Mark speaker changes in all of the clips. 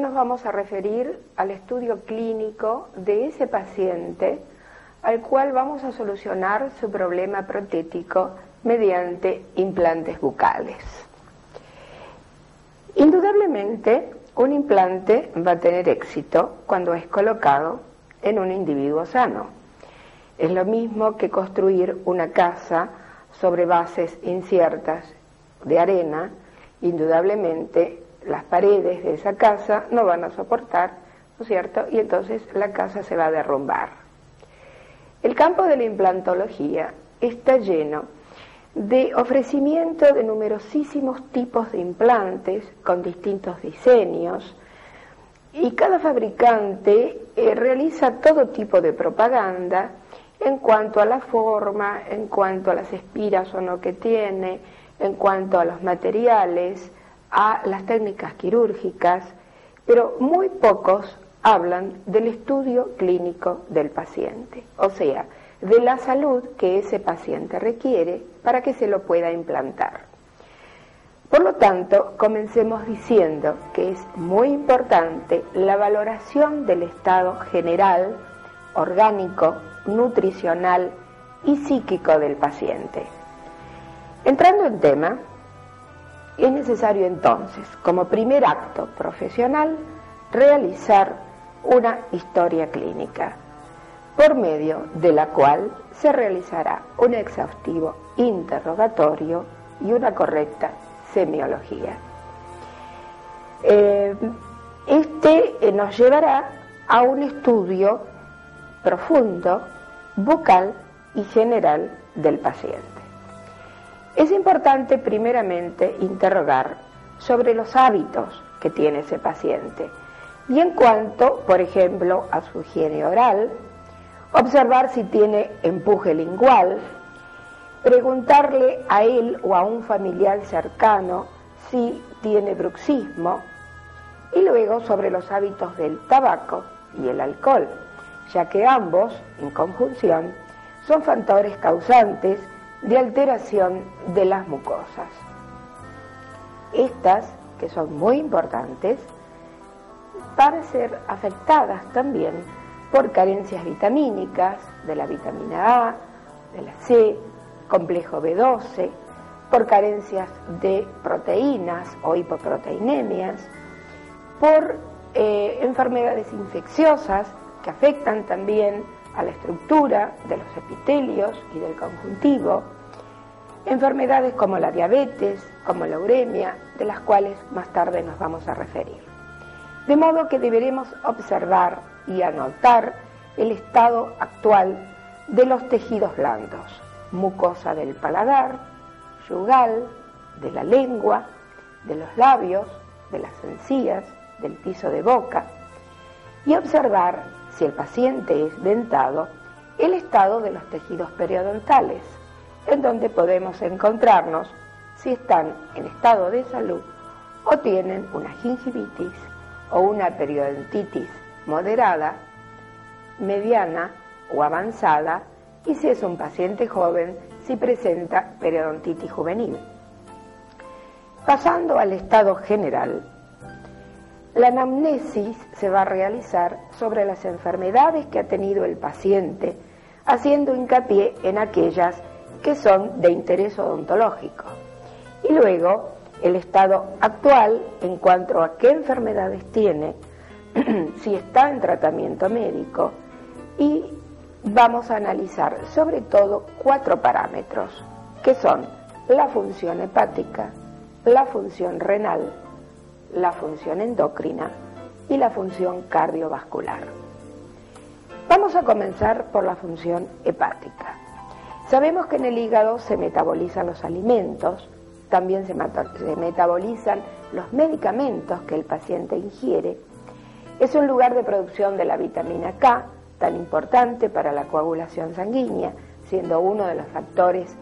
Speaker 1: nos vamos a referir al estudio clínico de ese paciente al cual vamos a solucionar su problema protético mediante implantes bucales. Indudablemente, un implante va a tener éxito cuando es colocado en un individuo sano. Es lo mismo que construir una casa sobre bases inciertas de arena. Indudablemente, las paredes de esa casa no van a soportar, ¿no es cierto? Y entonces la casa se va a derrumbar. El campo de la implantología está lleno de ofrecimiento de numerosísimos tipos de implantes con distintos diseños, y cada fabricante realiza todo tipo de propaganda en cuanto a la forma, en cuanto a las espiras o no que tiene, en cuanto a los materiales, a las técnicas quirúrgicas, pero muy pocos hablan del estudio clínico del paciente, o sea, de la salud que ese paciente requiere para que se lo pueda implantar. Por lo tanto, comencemos diciendo que es muy importante la valoración del estado general, orgánico, nutricional y psíquico del paciente. Entrando en tema, es necesario entonces, como primer acto profesional, realizar una historia clínica, por medio de la cual se realizará un exhaustivo interrogatorio y una correcta semiología. Este nos llevará a un estudio profundo, bucal y general del paciente. Es importante primeramente interrogar sobre los hábitos que tiene ese paciente y en cuanto, por ejemplo, a su higiene oral, observar si tiene empuje lingual, preguntarle a él o a un familiar cercano si tiene bruxismo, y luego sobre los hábitos del tabaco y el alcohol, ya que ambos, en conjunción, son factores causantes de alteración de las mucosas. Estas, que son muy importantes, van a ser afectadas también por carencias vitamínicas de la vitamina A, de la C, complejo B12, por carencias de proteínas o hipoproteinemias, por enfermedades infecciosas que afectan también a la estructura de los epitelios y del conjuntivo, enfermedades como la diabetes, como la uremia, de las cuales más tarde nos vamos a referir. De modo que deberemos observar y anotar el estado actual de los tejidos blandos, mucosa del paladar, yugal, de la lengua, de los labios, de las encías, del piso de boca, y observar, si el paciente es dentado, el estado de los tejidos periodontales, en donde podemos encontrarnos si están en estado de salud o tienen una gingivitis o una periodontitis moderada, mediana o avanzada, y si es un paciente joven, si presenta periodontitis juvenil. Pasando al estado general, la anamnesis se va a realizar sobre las enfermedades que ha tenido el paciente, haciendo hincapié en aquellas que son de interés odontológico. Y luego, el estado actual en cuanto a qué enfermedades tiene, si está en tratamiento médico, y vamos a analizar sobre todo 4 parámetros, que son la función hepática, la función renal, la función endocrina y la función cardiovascular. Vamos a comenzar por la función hepática. Sabemos que en el hígado se metabolizan los alimentos, también se metabolizan los medicamentos que el paciente ingiere. Es un lugar de producción de la vitamina K, tan importante para la coagulación sanguínea, siendo uno de los factores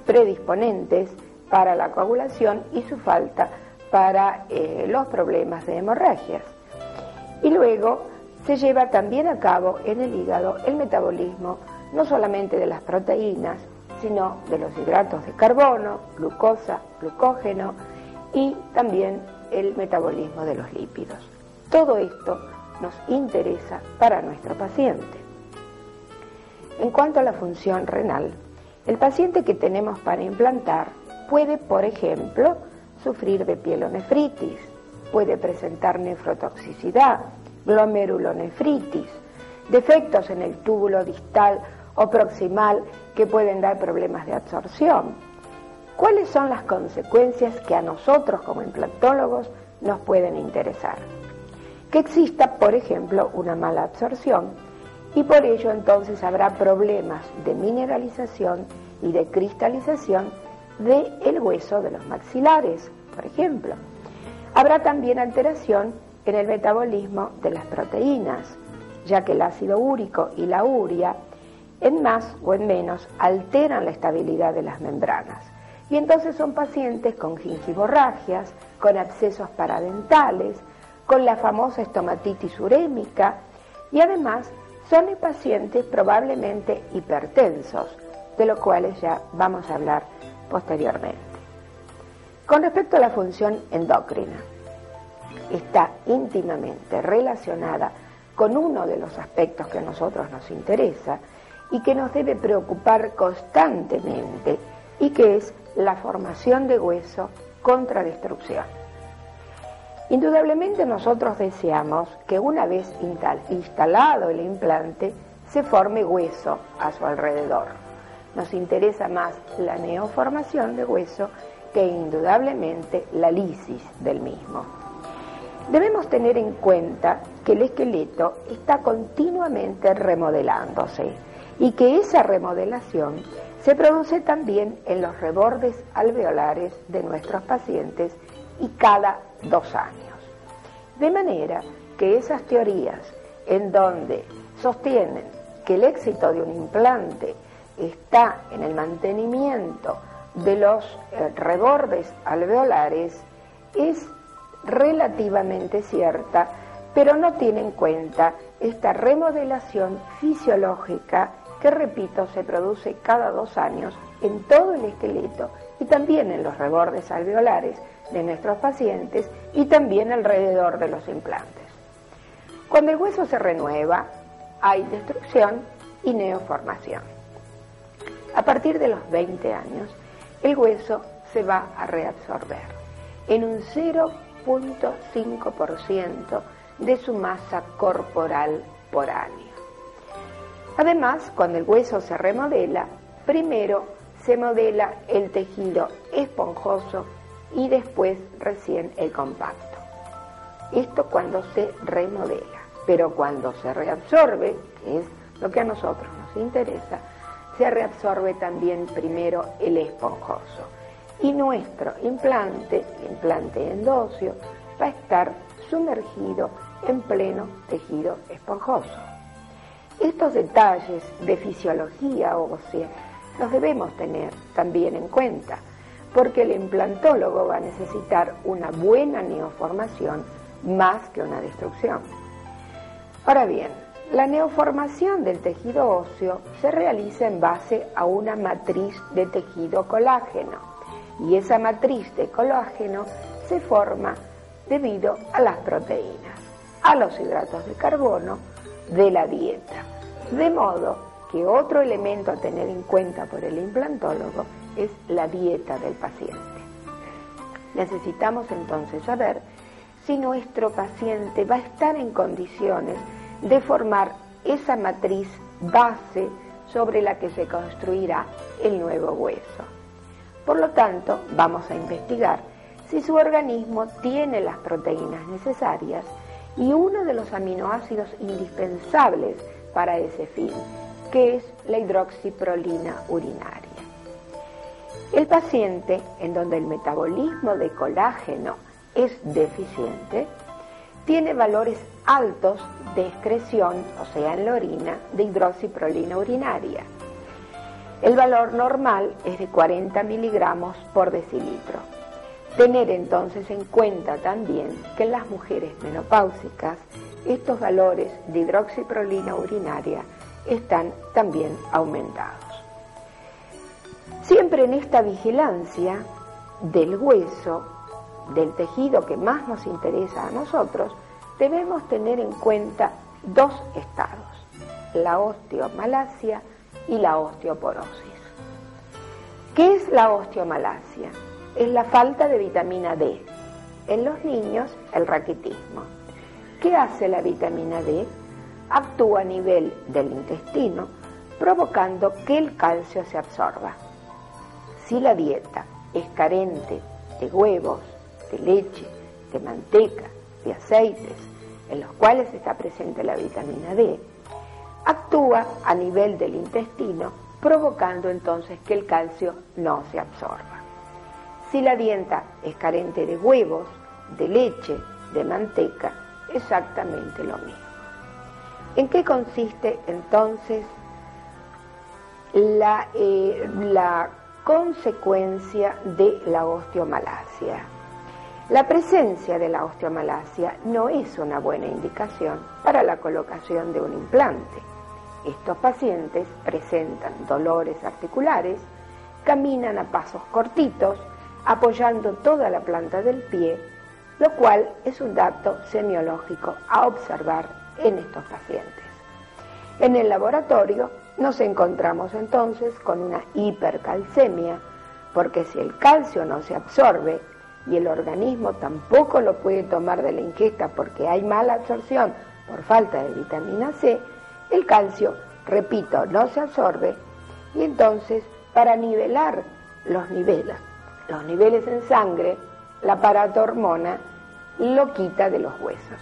Speaker 1: predisponentes para la coagulación y su falta para los problemas de hemorragias. Y luego se lleva también a cabo en el hígado el metabolismo no solamente de las proteínas, sino de los hidratos de carbono, glucosa, glucógeno y también el metabolismo de los lípidos. Todo esto nos interesa para nuestro paciente. En cuanto a la función renal, el paciente que tenemos para implantar puede, por ejemplo, sufrir de pielonefritis, puede presentar nefrotoxicidad, glomerulonefritis, defectos en el túbulo distal o proximal que pueden dar problemas de absorción. ¿Cuáles son las consecuencias que a nosotros como implantólogos nos pueden interesar? Que exista, por ejemplo, una mala absorción y por ello entonces habrá problemas de mineralización y de cristalización del hueso de los maxilares, por ejemplo. Habrá también alteración en el metabolismo de las proteínas, ya que el ácido úrico y la urea, en más o en menos, alteran la estabilidad de las membranas. Y entonces son pacientes con gingivorragias, con abscesos paradentales, con la famosa estomatitis urémica y además son pacientes probablemente hipertensos, de los cuales ya vamos a hablar posteriormente. Con respecto a la función endocrina, está íntimamente relacionada con uno de los aspectos que a nosotros nos interesa y que nos debe preocupar constantemente y que es la formación de hueso contra destrucción. Indudablemente nosotros deseamos que una vez instalado el implante se forme hueso a su alrededor. Nos interesa más la neoformación de hueso que indudablemente la lisis del mismo. Debemos tener en cuenta que el esqueleto está continuamente remodelándose y que esa remodelación se produce también en los rebordes alveolares de nuestros pacientes y cada 2 años. De manera que esas teorías en donde sostienen que el éxito de un implante está en el mantenimiento de los rebordes alveolares es relativamente cierta, pero no tiene en cuenta esta remodelación fisiológica que, repito, se produce cada 2 años en todo el esqueleto y también en los rebordes alveolares de nuestros pacientes y también alrededor de los implantes. Cuando el hueso se renueva, hay destrucción y neoformación. A partir de los 20 años, el hueso se va a reabsorber en un 0.5% de su masa corporal por año. Además, cuando el hueso se remodela, primero se modela el tejido esponjoso y después recién el compacto. Esto cuando se remodela, pero cuando se reabsorbe, que es lo que a nosotros nos interesa, se reabsorbe también primero el esponjoso. Y nuestro implante endóseo, va a estar sumergido en pleno tejido esponjoso. Estos detalles de fisiología ósea los debemos tener también en cuenta, porque el implantólogo va a necesitar una buena neoformación más que una destrucción. Ahora bien, la neoformación del tejido óseo se realiza en base a una matriz de tejido colágeno, y esa matriz de colágeno se forma debido a las proteínas, a los hidratos de carbono de la dieta. De modo que otro elemento a tener en cuenta por el implantólogo es la dieta del paciente. Necesitamos entonces saber si nuestro paciente va a estar en condiciones de formar esa matriz base sobre la que se construirá el nuevo hueso. Por lo tanto, vamos a investigar si su organismo tiene las proteínas necesarias y uno de los aminoácidos indispensables para ese fin, que es la hidroxiprolina urinaria. El paciente en donde el metabolismo de colágeno es deficiente, tiene valores altos de excreción, o sea, en la orina, de hidroxiprolina urinaria. El valor normal es de 40 miligramos por decilitro. Tener entonces en cuenta también que en las mujeres menopáusicas estos valores de hidroxiprolina urinaria están también aumentados. Siempre en esta vigilancia del hueso del tejido que más nos interesa a nosotros, debemos tener en cuenta dos estados, la osteomalacia y la osteoporosis. ¿Qué es la osteomalacia? Es la falta de vitamina D. En los niños, el raquitismo. ¿Qué hace la vitamina D? Actúa a nivel del intestino, provocando que el calcio se absorba. Si la dieta es carente de huevos, de leche, de manteca, de aceites, en los cuales está presente la vitamina D, actúa a nivel del intestino, provocando entonces que el calcio no se absorba. Si la dieta es carente de huevos, de leche, de manteca, exactamente lo mismo. ¿En qué consiste entonces la consecuencia de la osteomalacia? La presencia de la osteomalacia no es una buena indicación para la colocación de un implante. Estos pacientes presentan dolores articulares, caminan a pasos cortitos, apoyando toda la planta del pie, lo cual es un dato semiológico a observar en estos pacientes. En el laboratorio nos encontramos entonces con una hipercalcemia, porque si el calcio no se absorbe y el organismo tampoco lo puede tomar de la ingesta porque hay mala absorción por falta de vitamina C, el calcio, repito, no se absorbe y entonces para nivelar los niveles en sangre, la paratormona lo quita de los huesos.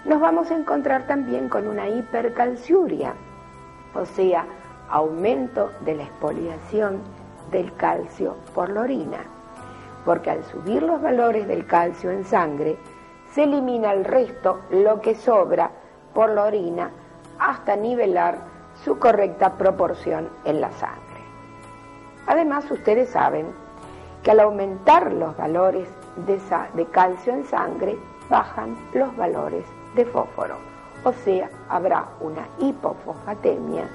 Speaker 1: Nos vamos a encontrar también con una hipercalciuria, o sea, aumento de la expoliación del calcio por la orina, porque al subir los valores del calcio en sangre, se elimina el resto, lo que sobra por la orina, hasta nivelar su correcta proporción en la sangre. Además, ustedes saben que al aumentar los valores de calcio en sangre, bajan los valores de fósforo, o sea, habrá una hipofosfatemia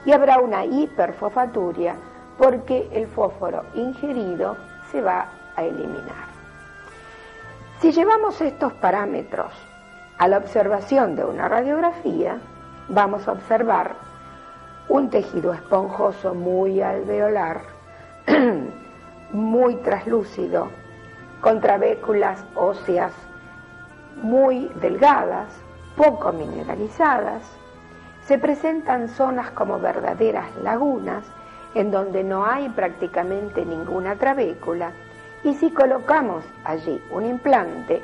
Speaker 1: y habrá una hiperfosfaturia porque el fósforo ingerido se va a eliminar. Si llevamos estos parámetros a la observación de una radiografía, vamos a observar un tejido esponjoso muy alveolar, muy traslúcido, con trabéculas óseas muy delgadas, poco mineralizadas. Se presentan zonas como verdaderas lagunas en donde no hay prácticamente ninguna trabécula, y si colocamos allí un implante,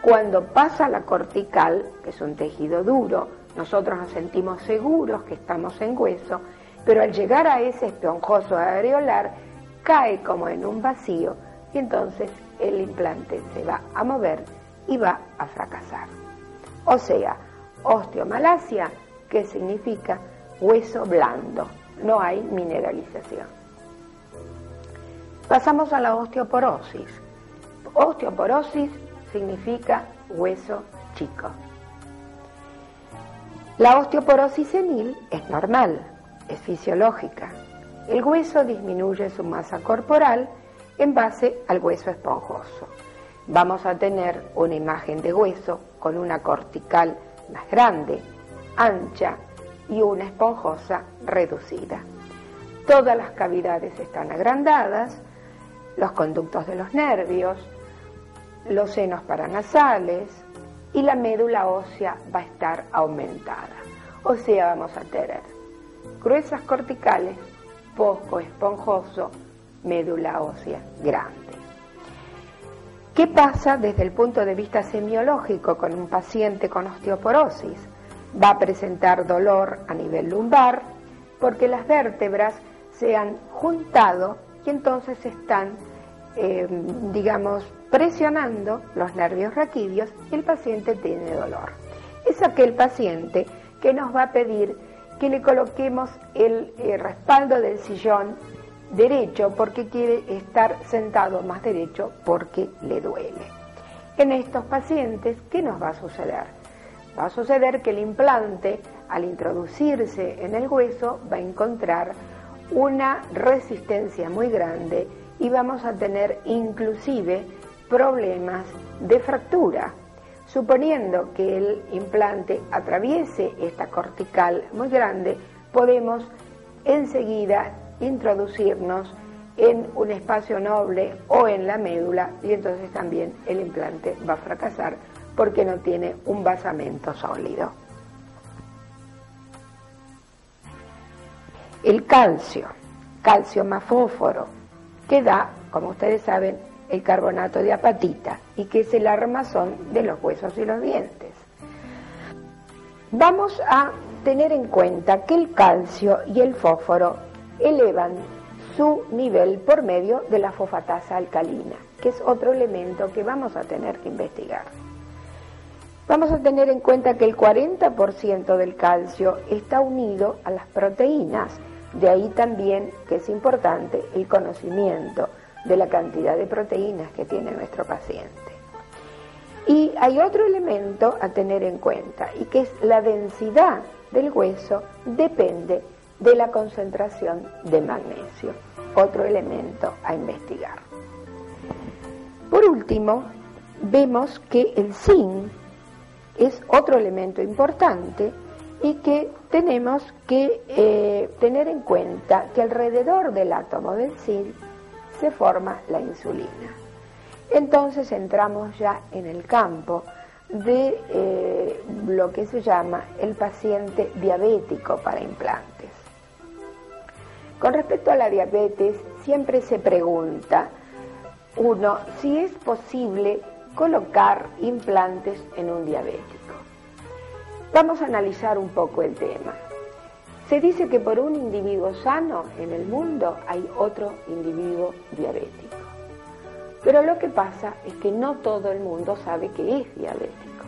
Speaker 1: cuando pasa la cortical, que es un tejido duro, nosotros nos sentimos seguros que estamos en hueso, pero al llegar a ese esponjoso areolar cae como en un vacío y entonces el implante se va a mover y va a fracasar. O sea, osteomalacia, que significa hueso blando, no hay mineralización. Pasamos a la osteoporosis. Osteoporosis significa hueso chico. La osteoporosis senil es normal, es fisiológica. El hueso disminuye su masa corporal en base al hueso esponjoso. Vamos a tener una imagen de hueso con una cortical más grande, ancha y una esponjosa reducida. Todas las cavidades están agrandadas, los conductos de los nervios, los senos paranasales y la médula ósea va a estar aumentada. O sea, vamos a tener gruesas corticales, poco esponjoso, médula ósea grande. ¿Qué pasa desde el punto de vista semiológico con un paciente con osteoporosis? Va a presentar dolor a nivel lumbar porque las vértebras se han juntado y entonces están, presionando los nervios raquídeos y el paciente tiene dolor. Es aquel paciente que nos va a pedir que le coloquemos el respaldo del sillón derecho porque quiere estar sentado más derecho porque le duele. En estos pacientes, ¿qué nos va a suceder? Va a suceder que el implante, al introducirse en el hueso, va a encontrar una resistencia muy grande y vamos a tener inclusive problemas de fractura. Suponiendo que el implante atraviese esta cortical muy grande, podemos enseguida introducirnos en un espacio noble o en la médula, y entonces también el implante va a fracasar porque no tiene un basamento sólido. El calcio más fósforo, que da, como ustedes saben, el carbonato de apatita, y que es el armazón de los huesos y los dientes. Vamos a tener en cuenta que el calcio y el fósforo elevan su nivel por medio de la fosfatasa alcalina, que es otro elemento que vamos a tener que investigar. Vamos a tener en cuenta que el 40% del calcio está unido a las proteínas, de ahí también que es importante el conocimiento de la cantidad de proteínas que tiene nuestro paciente. Y hay otro elemento a tener en cuenta, y que es la densidad del hueso depende de la concentración de magnesio, otro elemento a investigar. Por último, vemos que el zinc es otro elemento importante y que tenemos que tener en cuenta que alrededor del átomo del zinc se forma la insulina. Entonces entramos ya en el campo de lo que se llama el paciente diabético para implantes. Con respecto a la diabetes, siempre se pregunta uno si es posible colocar implantes en un diabético. Vamos a analizar un poco el tema. Se dice que por un individuo sano en el mundo hay otro individuo diabético. Pero lo que pasa es que no todo el mundo sabe que es diabético.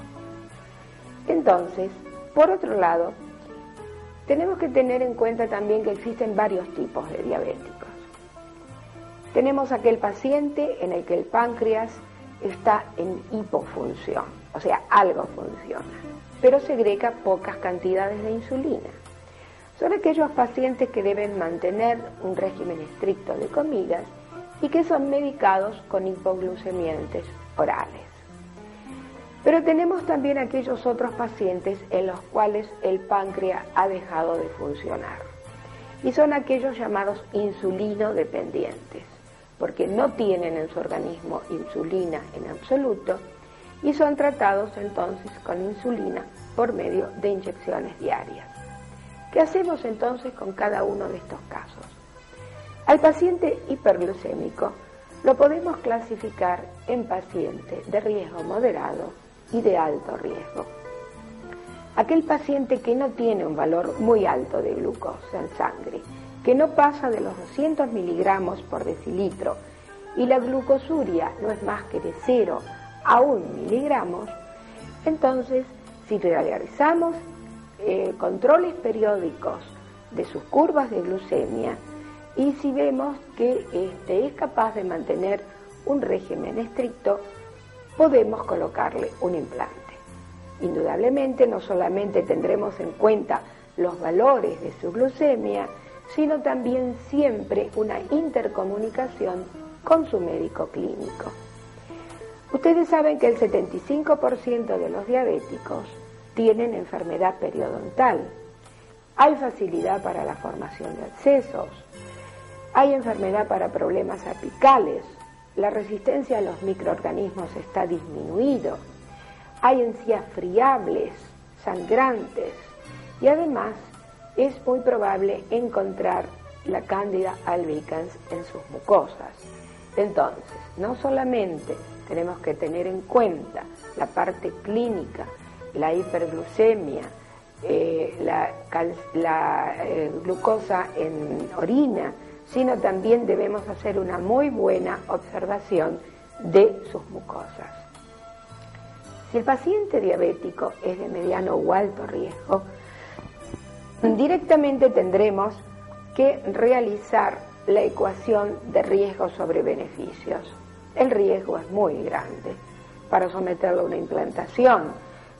Speaker 1: Entonces, por otro lado, tenemos que tener en cuenta también que existen varios tipos de diabéticos. Tenemos aquel paciente en el que el páncreas está en hipofunción, o sea, algo funciona, pero segrega pocas cantidades de insulina. Son aquellos pacientes que deben mantener un régimen estricto de comidas y que son medicados con hipoglucemiantes orales. Pero tenemos también aquellos otros pacientes en los cuales el páncreas ha dejado de funcionar. Y son aquellos llamados insulinodependientes, porque no tienen en su organismo insulina en absoluto y son tratados entonces con insulina por medio de inyecciones diarias. ¿Qué hacemos entonces con cada uno de estos casos? Al paciente hiperglucémico lo podemos clasificar en paciente de riesgo moderado y de alto riesgo. Aquel paciente que no tiene un valor muy alto de glucosa en sangre, que no pasa de los 200 miligramos por decilitro y la glucosuria no es más que de 0 a 1 miligramos, entonces si realizamos controles periódicos de sus curvas de glucemia y si vemos que es capaz de mantener un régimen estricto, podemos colocarle un implante. Indudablemente no solamente tendremos en cuenta los valores de su glucemia, sino también siempre una intercomunicación con su médico clínico. Ustedes saben que el 75% de los diabéticos tienen enfermedad periodontal. Hay facilidad para la formación de abscesos. Hay enfermedad para problemas apicales. La resistencia a los microorganismos está disminuido. Hay encías friables, sangrantes y además es muy probable encontrar la Candida albicans en sus mucosas. Entonces, no solamente tenemos que tener en cuenta la parte clínica, la hiperglucemia, la glucosa en orina, sino también debemos hacer una muy buena observación de sus mucosas. Si el paciente diabético es de mediano o alto riesgo, directamente tendremos que realizar la ecuación de riesgo sobre beneficios. El riesgo es muy grande para someterlo a una implantación,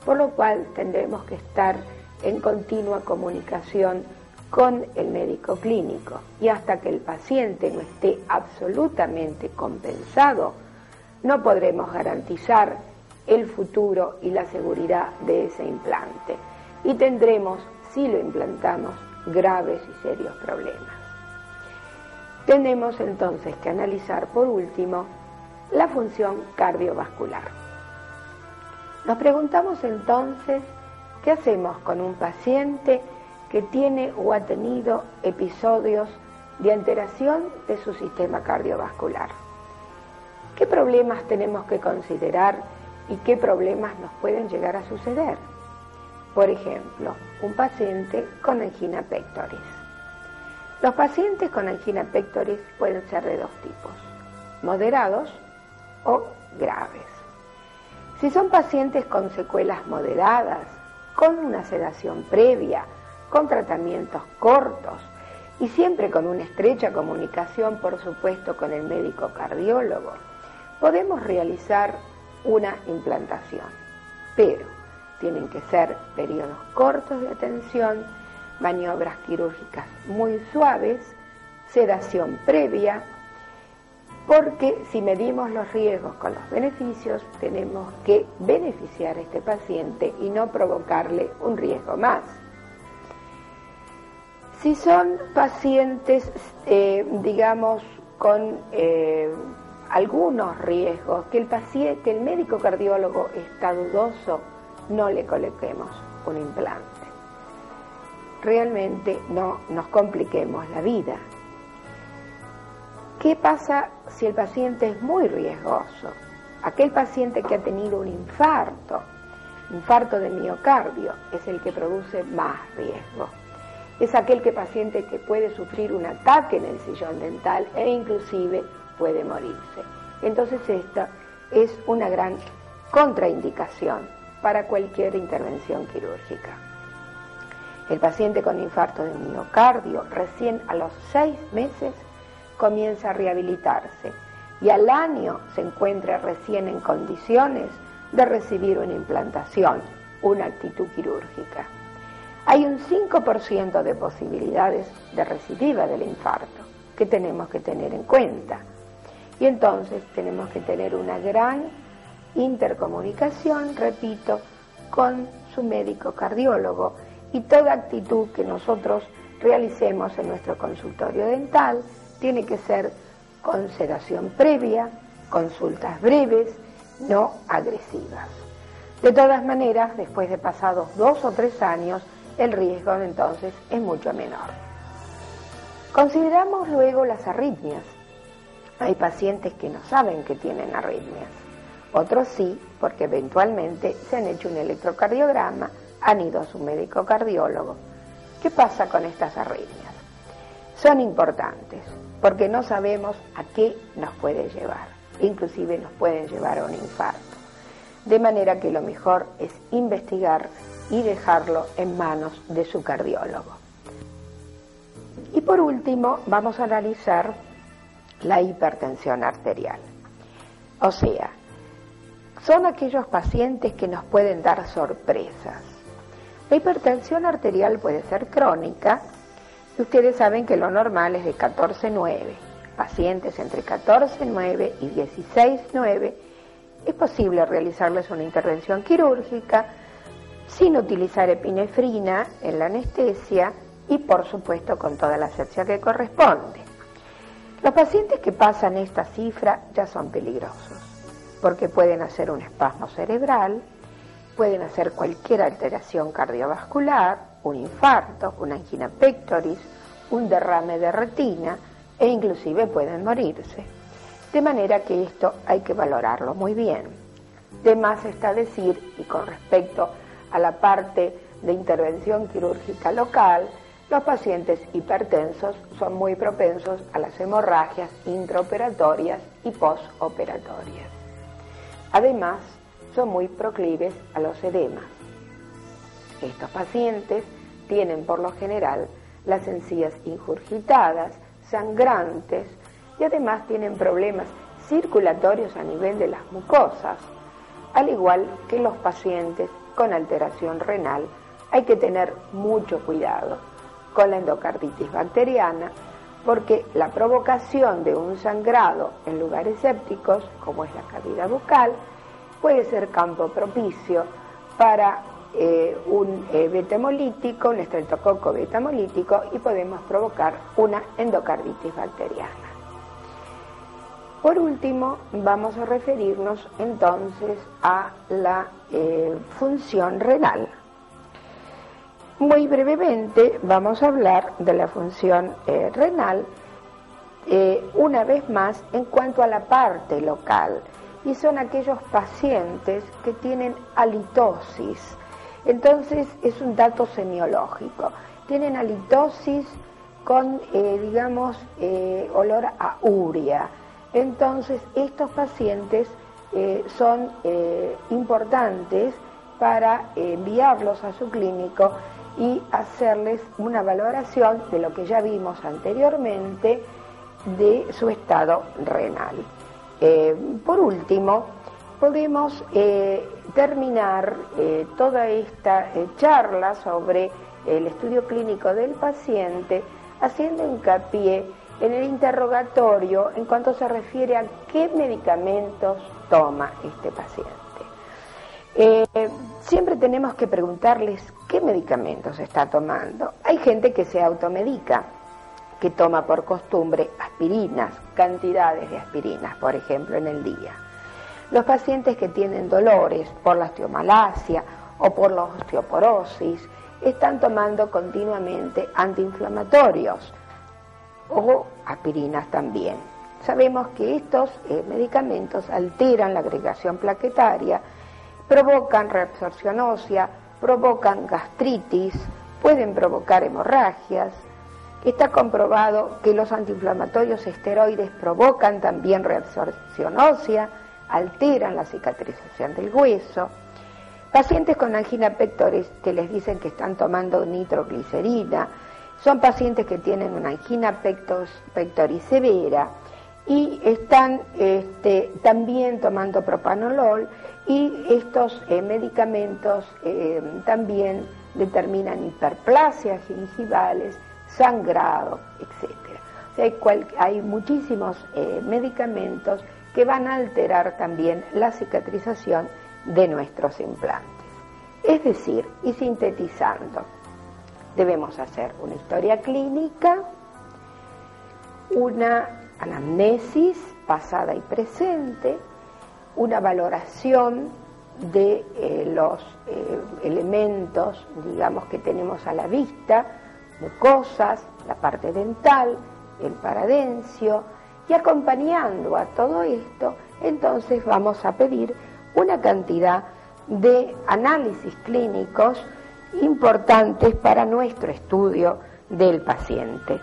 Speaker 1: por lo cual tendremos que estar en continua comunicación con el médico clínico y hasta que el paciente no esté absolutamente compensado no podremos garantizar el futuro y la seguridad de ese implante y tendremos, si lo implantamos, graves y serios problemas. Tenemos entonces que analizar por último la función cardiovascular. Nos preguntamos entonces qué hacemos con un paciente que tiene o ha tenido episodios de alteración de su sistema cardiovascular. ¿Qué problemas tenemos que considerar y qué problemas nos pueden llegar a suceder? Por ejemplo, un paciente con angina pectoris. Los pacientes con angina pectoris pueden ser de dos tipos, moderados o graves. Si son pacientes con secuelas moderadas, con una sedación previa, con tratamientos cortos y siempre con una estrecha comunicación, por supuesto, con el médico cardiólogo, podemos realizar una implantación, pero tienen que ser periodos cortos de atención, maniobras quirúrgicas muy suaves, sedación previa, porque si medimos los riesgos con los beneficios, tenemos que beneficiar a este paciente y no provocarle un riesgo más. Si son pacientes, digamos, con algunos riesgos, que el médico cardiólogo está dudoso, no le coloquemos un implante. Realmente no nos compliquemos la vida. ¿Qué pasa si el paciente es muy riesgoso? Aquel paciente que ha tenido un infarto de miocardio, es el que produce más riesgo. Es aquel paciente que puede sufrir un ataque en el sillón dental e inclusive puede morirse. Entonces esta es una gran contraindicación para cualquier intervención quirúrgica. El paciente con infarto de miocardio recién a los 6 meses comienza a rehabilitarse y al año se encuentra recién en condiciones de recibir una implantación, una actitud quirúrgica. Hay un 5% de posibilidades de recidiva del infarto que tenemos que tener en cuenta. Y entonces tenemos que tener una gran intercomunicación, repito, con su médico cardiólogo, y toda actitud que nosotros realicemos en nuestro consultorio dental tiene que ser con sedación previa, consultas breves, no agresivas. De todas maneras, después de pasados 2 o 3 años, el riesgo entonces es mucho menor. Consideramos luego las arritmias. Hay pacientes que no saben que tienen arritmias, otros sí, porque eventualmente se han hecho un electrocardiograma, han ido a su médico cardiólogo. ¿Qué pasa con estas arritmias? Son importantes, porque no sabemos a qué nos puede llevar, inclusive nos pueden llevar a un infarto. De manera que lo mejor es investigar y dejarlo en manos de su cardiólogo. Y por último, vamos a analizar la hipertensión arterial. O sea, son aquellos pacientes que nos pueden dar sorpresas. La hipertensión arterial puede ser crónica, y ustedes saben que lo normal es de 14,9. Pacientes entre 14,9 y 16,9 es posible realizarles una intervención quirúrgica sin utilizar epinefrina en la anestesia y por supuesto con toda la asepsia que corresponde. Los pacientes que pasan esta cifra ya son peligrosos porque pueden hacer un espasmo cerebral, pueden hacer cualquier alteración cardiovascular, un infarto, una angina pectoris, un derrame de retina e inclusive pueden morirse. De manera que esto hay que valorarlo muy bien. De más está decir, y con respecto a la parte de intervención quirúrgica local, los pacientes hipertensos son muy propensos a las hemorragias intraoperatorias y postoperatorias. Además, son muy proclives a los edemas. Estos pacientes tienen por lo general las encías ingurgitadas, sangrantes y además tienen problemas circulatorios a nivel de las mucosas. Al igual que los pacientes con alteración renal, hay que tener mucho cuidado con la endocarditis bacteriana porque la provocación de un sangrado en lugares sépticos, como es la cavidad bucal, puede ser campo propicio para un beta-hemolítico, un estreptococo beta-hemolítico, y podemos provocar una endocarditis bacteriana. Por último, vamos a referirnos entonces a la función renal. Muy brevemente vamos a hablar de la función renal, una vez más en cuanto a la parte local, y son aquellos pacientes que tienen halitosis. Entonces es un dato semiológico, tienen halitosis con, olor a urea. Entonces estos pacientes son importantes para enviarlos a su clínico y hacerles una valoración de lo que ya vimos anteriormente de su estado renal. Por último, podemos terminar toda esta charla sobre el estudio clínico del paciente haciendo hincapié en el interrogatorio en cuanto se refiere a qué medicamentos toma este paciente. Siempre tenemos que preguntarles qué medicamentos está tomando. Hay gente que se automedica, que toma por costumbre aspirinas, cantidades de aspirinas, por ejemplo, en el día. Los pacientes que tienen dolores por la osteomalacia o por la osteoporosis están tomando continuamente antiinflamatorios o aspirinas también. Sabemos que estos medicamentos alteran la agregación plaquetaria, provocan reabsorción ósea, provocan gastritis, pueden provocar hemorragias. Está comprobado que los antiinflamatorios esteroides provocan también reabsorción ósea, alteran la cicatrización del hueso. Pacientes con angina pectoris que les dicen que están tomando nitroglicerina, son pacientes que tienen una angina pectoris severa y están también tomando propanolol, y estos medicamentos también determinan hiperplasias gingivales, sangrado, etc. O sea, hay muchísimos medicamentos que van a alterar también la cicatrización de nuestros implantes. Es decir, y sintetizando, debemos hacer una historia clínica, una anamnesis pasada y presente, una valoración de los elementos, digamos, que tenemos a la vista, mucosas, la parte dental, el paradencio, y acompañando a todo esto, entonces vamos a pedir una cantidad de análisis clínicos importantes para nuestro estudio del paciente.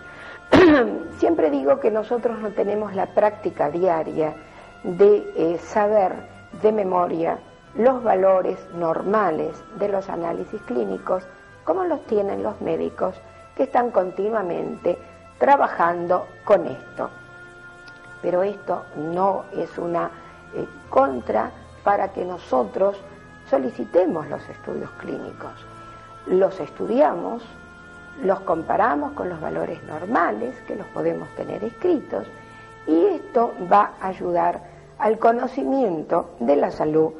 Speaker 1: Siempre digo que nosotros no tenemos la práctica diaria de saber de memoria los valores normales de los análisis clínicos, como los tienen los médicos que están continuamente trabajando con esto. Pero esto no es una contra para que nosotros solicitemos los estudios clínicos. Los estudiamos, los comparamos con los valores normales que los podemos tener escritos, y esto va a ayudar al conocimiento de la salud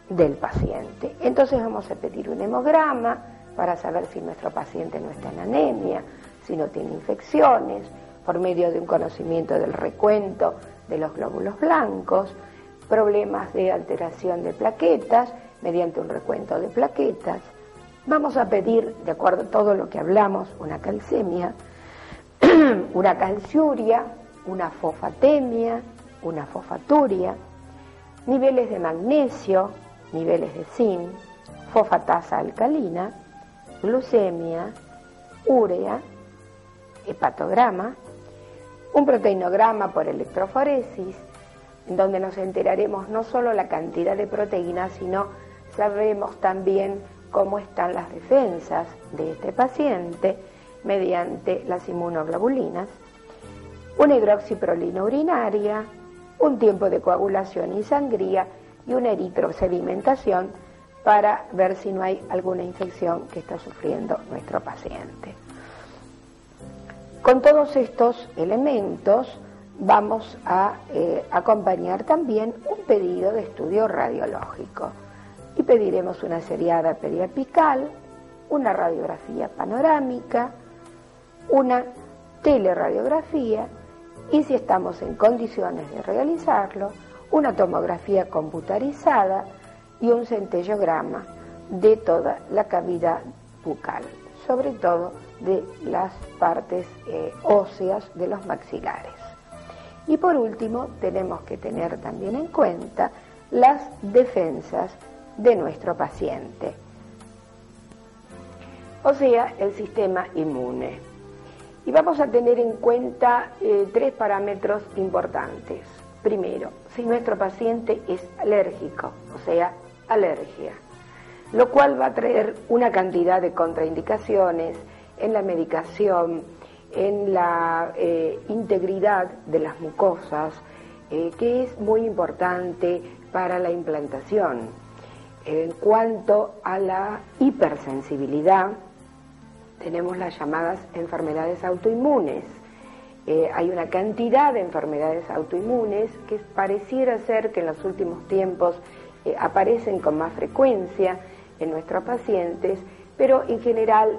Speaker 1: del paciente. Entonces vamos a pedir un hemograma para saber si nuestro paciente no está en anemia, si no tiene infecciones, por medio de un conocimiento del recuento de los glóbulos blancos, problemas de alteración de plaquetas mediante un recuento de plaquetas. Vamos a pedir, de acuerdo a todo lo que hablamos, una calcemia, una calciuria, una fosfatemia, una fosfaturia, niveles de magnesio, niveles de zinc, fosfatasa alcalina, glucemia, urea, hepatograma, un proteinograma por electroforesis, en donde nos enteraremos no solo la cantidad de proteínas, sino sabremos también cómo están las defensas de este paciente mediante las inmunoglobulinas, una hidroxiprolina urinaria, un tiempo de coagulación y sangría y una eritrosedimentación para ver si no hay alguna infección que está sufriendo nuestro paciente. Con todos estos elementos vamos a acompañar también un pedido de estudio radiológico y pediremos una seriada periapical, una radiografía panorámica, una teleradiografía y, si estamos en condiciones de realizarlo, una tomografía computarizada y un centellograma de toda la cavidad bucal, sobre todo de las partes óseas de los maxilares. Y por último, tenemos que tener también en cuenta las defensas de nuestro paciente, o sea, el sistema inmune. Y vamos a tener en cuenta 3 parámetros importantes. Primero, si nuestro paciente es alérgico, o sea, alergia, lo cual va a traer una cantidad de contraindicaciones en la medicación, en la integridad de las mucosas, que es muy importante para la implantación. En cuanto a la hipersensibilidad, tenemos las llamadas enfermedades autoinmunes. Hay una cantidad de enfermedades autoinmunes que pareciera ser que en los últimos tiempos aparecen con más frecuencia en nuestros pacientes, pero en general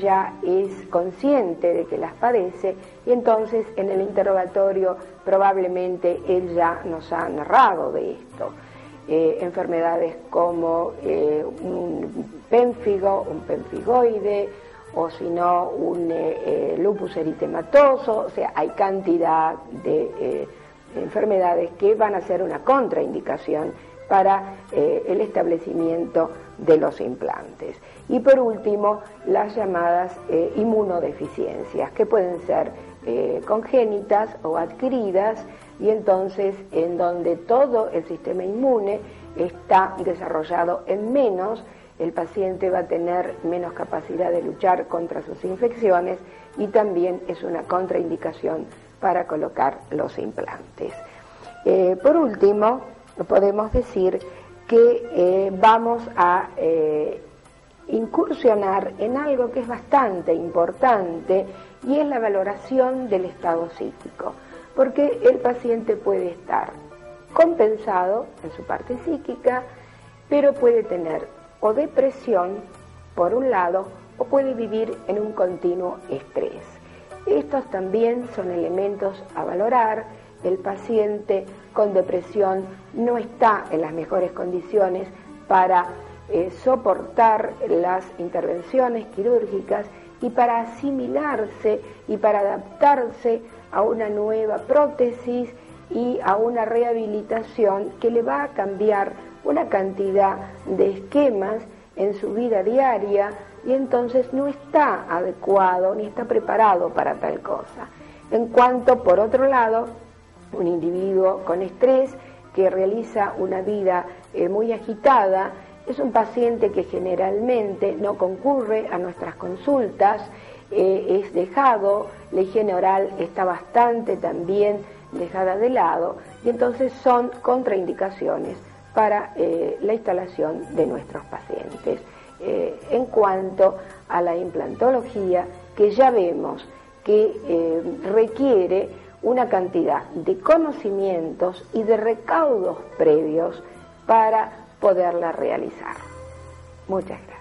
Speaker 1: ya es consciente de que las padece y entonces en el interrogatorio probablemente él ya nos ha narrado de esto. Enfermedades como un pénfigo, un pemfigoide, o si no un lupus eritematoso. O sea, hay cantidad de enfermedades que van a ser una contraindicación para el establecimiento de los implantes. Y por último, las llamadas inmunodeficiencias, que pueden ser congénitas o adquiridas, y entonces en donde todo el sistema inmune está desarrollado en menos, el paciente va a tener menos capacidad de luchar contra sus infecciones y también es una contraindicación para colocar los implantes. Por último, podemos decir que vamos a incursionar en algo que es bastante importante y es la valoración del estado psíquico, porque el paciente puede estar compensado en su parte psíquica, pero puede tener o depresión por un lado o puede vivir en un continuo estrés. Estos también son elementos a valorar. El paciente con depresión no está en las mejores condiciones para soportar las intervenciones quirúrgicas y para asimilarse y para adaptarse a una nueva prótesis y a una rehabilitación que le va a cambiar una cantidad de esquemas en su vida diaria, y entonces no está adecuado ni está preparado para tal cosa. En cuanto, por otro lado, un individuo con estrés que realiza una vida muy agitada, es un paciente que generalmente no concurre a nuestras consultas, es dejado, la higiene oral está bastante también dejada de lado, y entonces son contraindicaciones para la instalación de nuestros pacientes. En cuanto a la implantología, que ya vemos que requiere una cantidad de conocimientos y de recaudos previos para poderla realizar. Muchas gracias.